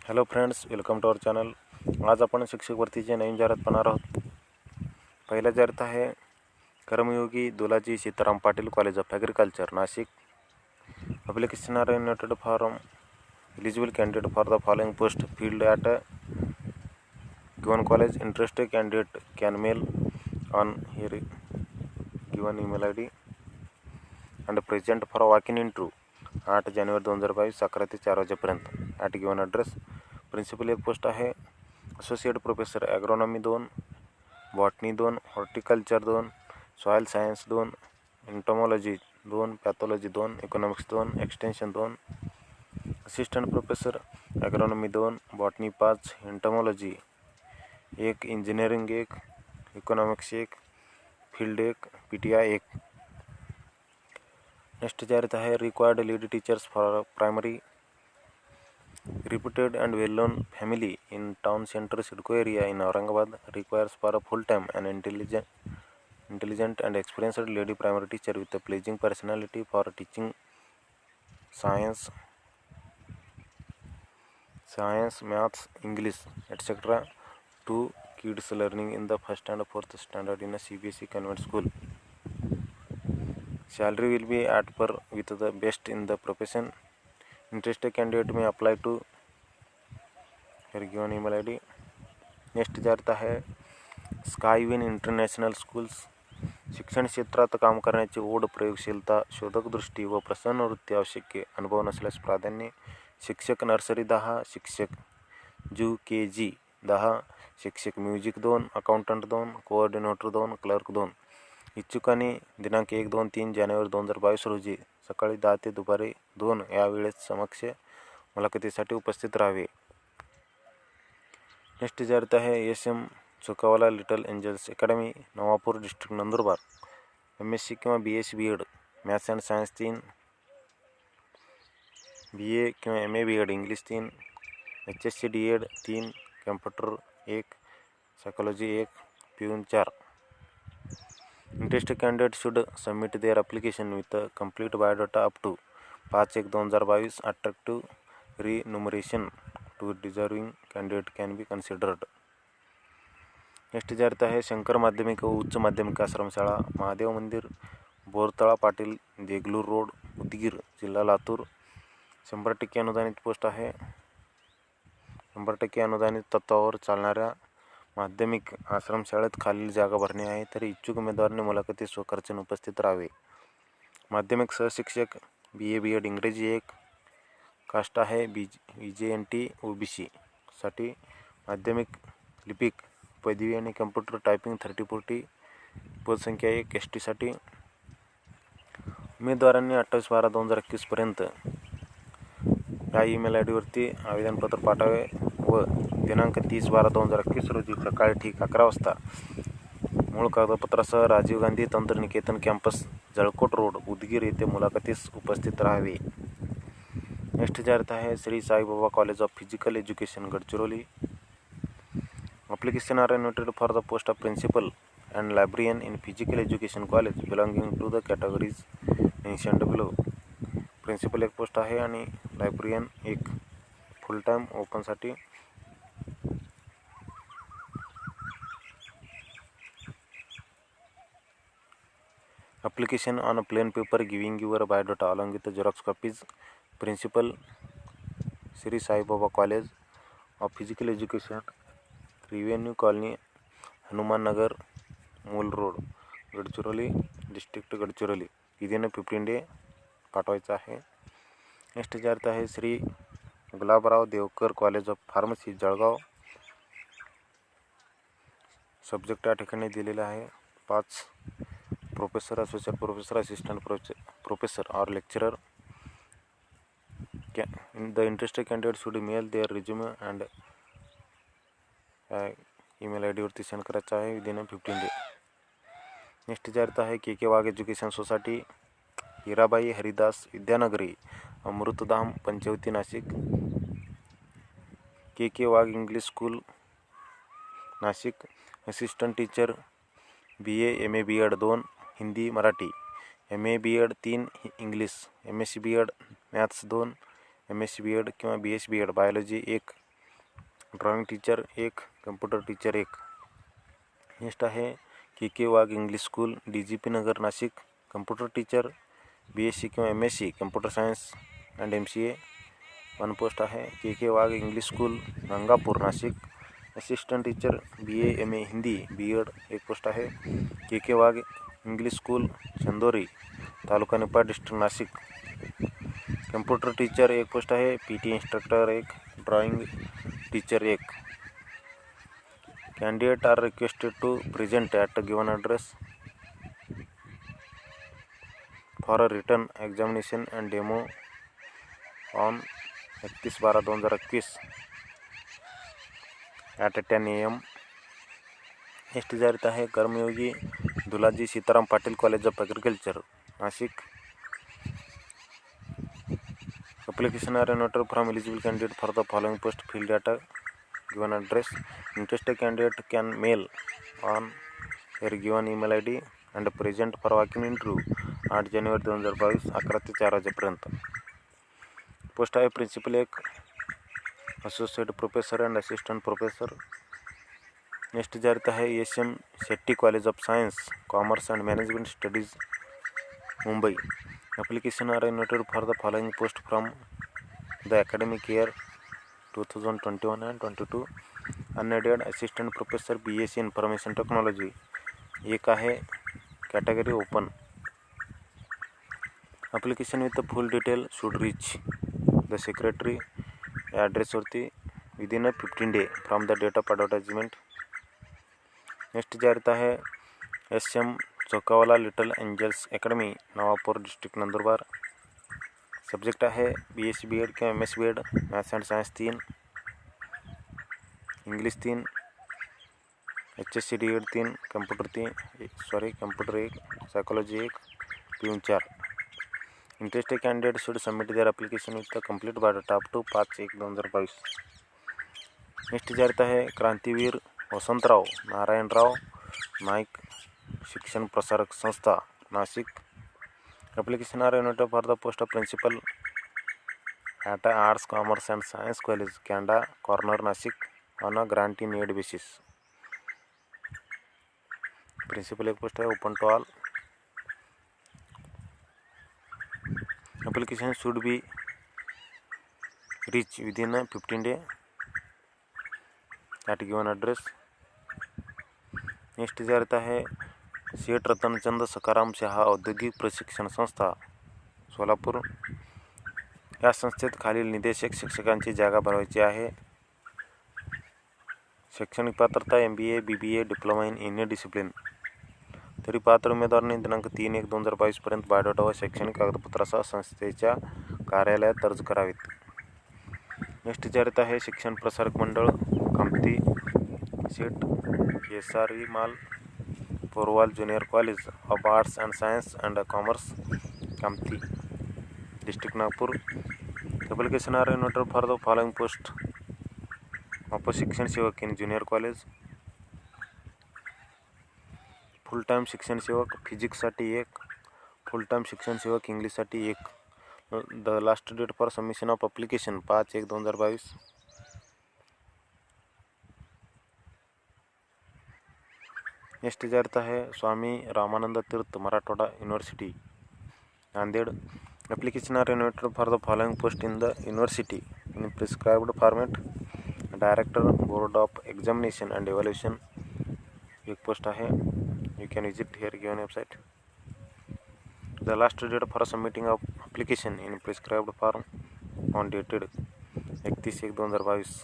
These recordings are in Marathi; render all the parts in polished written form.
Hello friends, welcome to our channel. आज आपण शिक्षक भरतीची नवीन जाहिरात पाहणार आहोत. पहिल्या जाहिरात आहे Karmayogi Dulaji Sitaram Patil college of agriculture Nashik. Application are noted for eligible candidate for the following post filled at given college. Interested candidate can mail on here given email ID and present for walk-in interview 8 जानेवारी 2022 11 ते 4 वाजेपर्यंत ॲट गिवन ॲड्रेस. प्रिन्सिपल एक पोस्ट आहे. Associate professor agronomy 2, botany 2, horticulture 2, soil science 2, एंटोमॉलॉजी 2, pathology 2, economics 2, extension 2. Assistant professor agronomy 2, botany 5, एंटोमॉलॉजी 1, engineering 1, economics 1, field 1, PTI 1. Next जाहिरात आहे required lead teachers for primary reputed and well-known family in town center Sidco area in Aurangabad requires for a full-time and intelligent and experienced lady primary teacher with a pleasing personality for teaching science, maths, English, etc. to kids learning in the first and fourth standard in a CBSE convent school. Salary will be at par with the best in the profession. Interested candidate may apply to here given email ID. Next जाहिरात आहे स्कायविन इंटरनॅशनल स्कूल्स. शिक्षण क्षेत्रात काम करण्याची ओढ, प्रयोगशीलता, शोधक दृष्टी व प्रसन्न वृत्ती आवश्यक अनुभव नसल्यास प्राधान्य. शिक्षक नर्सरी 10, शिक्षक KG 10, शिक्षक म्युझिक 2, अकाउंटंट 2, कोऑर्डिनेटर 2, क्लर्क 2. इच्छुकांनी दिनांक 1, 2, 3 जानेवारी 2022 रोजी सकाळी 10 ते दुपारी 2 या वेळेत समक्ष मुलाखतीसाठी उपस्थित राहावे. नेक्स्ट जाहिरात आहे SM Chukawala little angels academy Navapur district Nandurbar. MSc किंवा BSc BEd maths and science 3, BA किंवा MA BEd English 3, HSc DEd 3, computer 1, psychology 1, peon 4. Interested candidate should submit their application with a complete biodata up to 5/1/2022. Attractive remuneration to deserving candidate can be considered. Next जाहिरात आहे शंकर माध्यमिक व उच्च माध्यमिक आश्रमशाळा महादेव मंदिर बोरतळा पाटील देगलूर रोड उदगीर जिल्हा लातूर. 100% अनुदानित पोस्ट आहे. 100% अनुदानित तत्वावर चालणाऱ्या माध्यमिक आश्रमशाळेत खालील जागा भरणे आहे. तरी इच्छुक उमेदवारांनी मुलाखती स्वखर्चाने उपस्थित राहावे. माध्यमिक सहशिक्षक BA BEd इंग्रजी 1, कास्ट आहे BJNT OBC साठी. माध्यमिक लिपिक पदवी आणि कम्प्युटर टायपिंग 30-40, पदसंख्या 1 ST साठी. उमेदवारांनी 28/12/2021 पर्यंत या ईमेल ID वरती आवेदनपत्र पाठवावे व दिनांक 30/12/2021 रोजी सकाळी ठीक 11 वाजता मूळ कागदपत्रासह राजीव गांधी तंत्रनिकेतन कॅम्पस जळकोट रोड उदगीर येथे मुलाखतीस उपस्थित राहावे. नेक्स्ट जाहिरात आहे Shri Saibaba college of physical education Gadchiroli. Application are noted for the post of principal and librarian in physical education college belonging to the categories mentioned below. Principal एक पोस्ट आहे आणि लायब्ररियन एक फुल टाईम ओपनसाठी. Application on a plain paper giving your biodata along with the Xerox copies. Principal Sri Sai Baba College of Physical Education, Revenue Colony, Hanuman Nagar, Mul road, Gadchiroli district Gadchiroli. Within 15 day पाठवायचं आहे. नेक्स्ट जाहिरात आहे Shri Gulabrao Deokar college of pharmacy Jalgaon. Subject या ठिकाणी दिलेला आहे 5 professor, associate professor, assistant professor और lecturer. The interested candidate should mail their resume and email ID वरती सेंड करायचं आहे विदिन 15 डे. नेक्स्ट जाहिरात आहे KK Wagh education society Hirabai Haridas Vidyanagari Amrutdham Panchavati Nashik. KK वाघ English school Nashik. Assistant teacher BA MA BEd 2 Hindi Marathi, MA BEd 3 English, MSc BEd maths 2, MSc BEd किंवा BSc BEd biology 1, drawing teacher 1, computer teacher 1. Next आहे K Wagh English school, DGP Nagar Nashik, computer teacher BSc किंवा MSc computer science and MCA. 1 post आहे K Wagh English school Gangapur Nashik, assistant teacher BA MA Hindi B.Ed. 1 post आहे K Wagh English school Chandori तालुका निपाट district Nashik, computer teacher 1 post आहे PT instructor 1, drawing teacher 1. Candidate are requested to present at a given address for a written examination and demo on 31/12/2021 at 10 AM. Next जाहिरात आहे Karmayogi Dulaji Sitaram Patil college of agriculture Nashik. Application are noted from eligible candidate for the following post filled at a given address. Interested candidate can mail on their given email ID and present for walk-in interview 8 जानेवारी 2022 11 ते 4 वाजेपर्यंत. पोस्ट आहे principal 1, associate professor and assistant professor. Next जाहिरात आहे SM Shetty college of science commerce and management studies Mumbai. Application are noted for the following post from the academic year 2021 and 22. Unneeded assistant professor BSc information technology 1 आहे category open. Application with the full detail should reach the secretary ॲड्रेसवरती within a 15 day from the date of advertisement. Next जाहिरात आहे SM Chaukawala little angels academy Navapur district Nandurbar. Subject आहे BSc B.Ed किंवा MSc B.Ed, maths and science 3, English 3, HSC D.Ed 3, computer 1, psychology 1, peon 4. Interested candidate should submit their application with the complete biodata up to 5/1/2022. Next जाहिरात आहे Krantiveer Vasantrao Narayanrao Naik Shikshan Prasarak Sanstha Nashik. Application are noted for the post of principal at Arts, Commerce and Science College, Kanda Corner, Nashik on a grant in need basis. Principal 1 post है open to all. Application should be reach within a 15 day at given address. Next जाहिरात आहे शेठ रतनचंद सखाराम शहा औद्योगिक प्रशिक्षण संस्था सोलापूर. या संस्थेत खालील निदेशक शिक्षकांची जागा भरवायची आहे. शैक्षणिक पात्रता MBA BBA diploma in any discipline. तरी पात्र उमेदवारांनी दिनांक 3/1/2022 पर्यंत बायोडाटा व शैक्षणिक कागदपत्रासह संस्थेच्या कार्यालयात अर्ज करावेत. नेक्स्ट जाहिरात आहे शिक्षण प्रसारक मंडळ कामती Sheth Kesari Mal Porwal junior college of arts and science and commerce Kamthi district Nagpur. Application are noted for the following post of शिक्षण सेवक in junior college. Full time शिक्षण सेवक फिजिक्ससाठी 1, फुल टाईम शिक्षण सेवक इंग्लिशसाठी 1. The last date for submission of application 5/1/2022. Next जाहिरात आहे Swami Ramanand Teerth Marathwada university Nanded. Application are noted for the following post in the university in prescribed format. Director board of examination and evaluation 1 post आहे. You can visit here given website. The last date for submitting of application in prescribed form on dated 31/1/2022.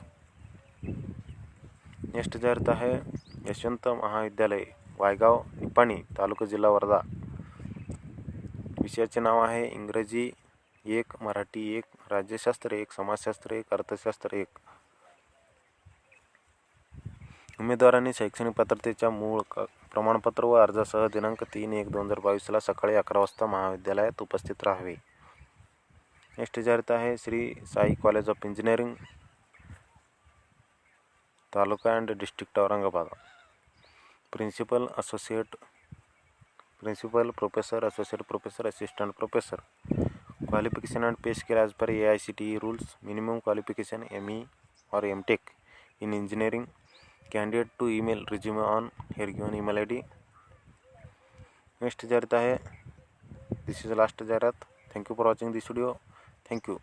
Next जाहिरात आहे यशवंत महाविद्यालय वायगाव निपाणी तालुका जिल्हा वर्धा. विषयाचे नाव आहे इंग्रजी 1, मराठी 1, राज्यशास्त्र 1, समाजशास्त्र 1, अर्थशास्त्र 1. उमेदवारांनी शैक्षणिक पात्रतेच्या मूळ प्रमाणपत्र व अर्जासह दिनांक 3/1/2022 सकाळी 11 वाजता महाविद्यालयात उपस्थित राहावे. नेक्स्ट जाहिरात आहे Shri Sai college of engineering taluka and district Aurangabad. Principal professor associate professor assistant professor. Qualification and pay scale as per AICTE rules. Minimum qualification ME or MTech in engineering. Candidate to email resume on here given email ID. Next जाहिरात आहे. दिस इज लास्ट जाहिरात. Thank you for watching this video. Thank you.